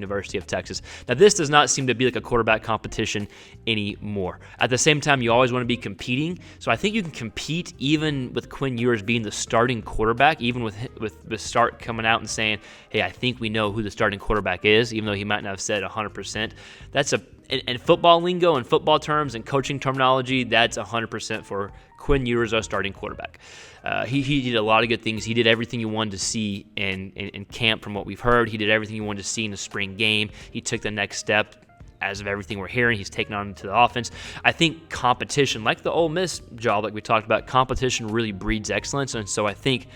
University of Texas. Now, this does not seem to be like a quarterback competition anymore. At the same time, you always want to be competing. So I think you can compete even with Quinn Ewers being the starting quarterback, even with the start coming out and saying, hey, I think we know who the starting quarterback is, even though he might not have said 100%. That's in football lingo and football terms and coaching terminology, that's 100% for Quinn Ewers, our starting quarterback. He did a lot of good things. He did everything you wanted to see in camp from what we've heard. He did everything you wanted to see in the spring game. He took the next step. As of everything we're hearing, he's taken on to the offense. I think competition, like the Ole Miss job, like we talked about, competition really breeds excellence. And so I think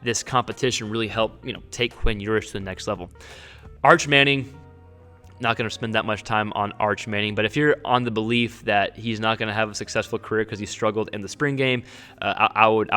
this competition really helped, take Quinn Ewers to the next level. Arch Manning, not going to spend that much time on Arch Manning, but if you're on the belief that he's not going to have a successful career because he struggled in the spring game, I would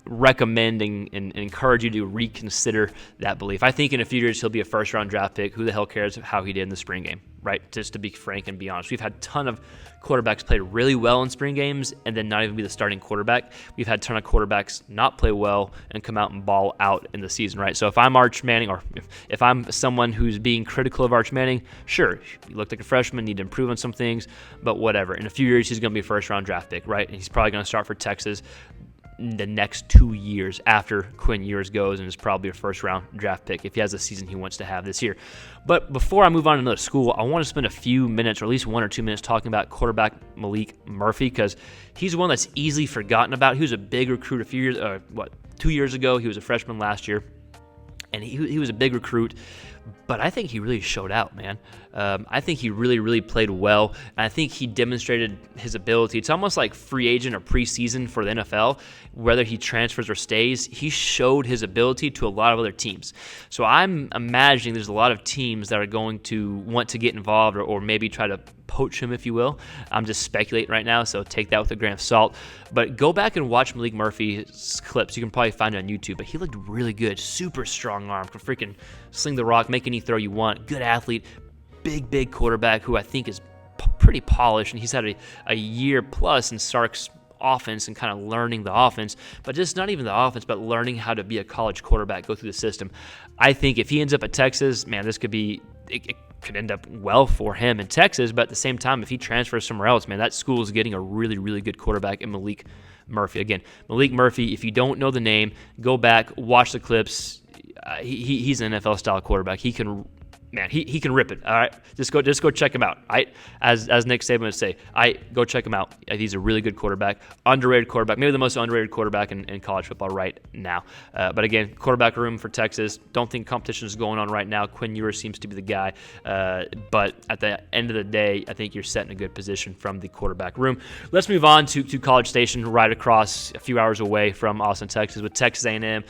recommend and encourage you to reconsider that belief. I think in a few years he'll be a first-round draft pick. Who the hell cares how he did in the spring game, right? Just to be frank and be honest. We've had a ton of quarterbacks play really well in spring games and then not even be the starting quarterback. We've had a ton of quarterbacks not play well and come out and ball out in the season, right? So if I'm Arch Manning, or if I'm someone who's being critical of Arch Manning, sure, he looked like a freshman, need to improve on some things, but whatever. In a few years, he's going to be a first-round draft pick, right? And he's probably going to start for Texas the next 2 years after Quinn Ewers goes, and is probably a first-round draft pick if he has the season he wants to have this year. But before I move on to another school, I want to spend a few minutes, or at least 1 or 2 minutes, talking about quarterback Maalik Murphy, because he's one that's easily forgotten about. He was a big recruit 2 years ago. He was a freshman last year, and he was a big recruit. But I think he really showed out, man. I think he really, really played well. And I think he demonstrated his ability. It's almost like free agent or preseason for the NFL. Whether he transfers or stays, he showed his ability to a lot of other teams. So I'm imagining there's a lot of teams that are going to want to get involved or maybe try to poach him, if you will. I'm just speculating right now, so take that with a grain of salt. But go back and watch Maalik Murphy's clips. You can probably find it on YouTube. But he looked really good. Super strong arm. Can freaking sling the rock, make any throw you want. Good athlete. Big quarterback who I think is pretty polished. And he's had a year plus in Sark's offense and kind of learning the offense. But just not even the offense, but learning how to be a college quarterback, go through the system. I think if he ends up at Texas, man, this could be... It could end up well for him in Texas, but at the same time, if he transfers somewhere else, man, that school is getting a really, really good quarterback in Maalik Murphy. Again, Maalik Murphy, if you don't know the name, go back, watch the clips. He's an NFL-style quarterback. He can rip it. All right, just go check him out. All right, as Nick Saban would say, go check him out. He's a really good quarterback, underrated quarterback, maybe the most underrated quarterback in college football right now. But again, quarterback room for Texas. Don't think competition is going on right now. Quinn Ewers seems to be the guy. But at the end of the day, I think you're set in a good position from the quarterback room. Let's move on to College Station, right across a few hours away from Austin, Texas, with Texas A&M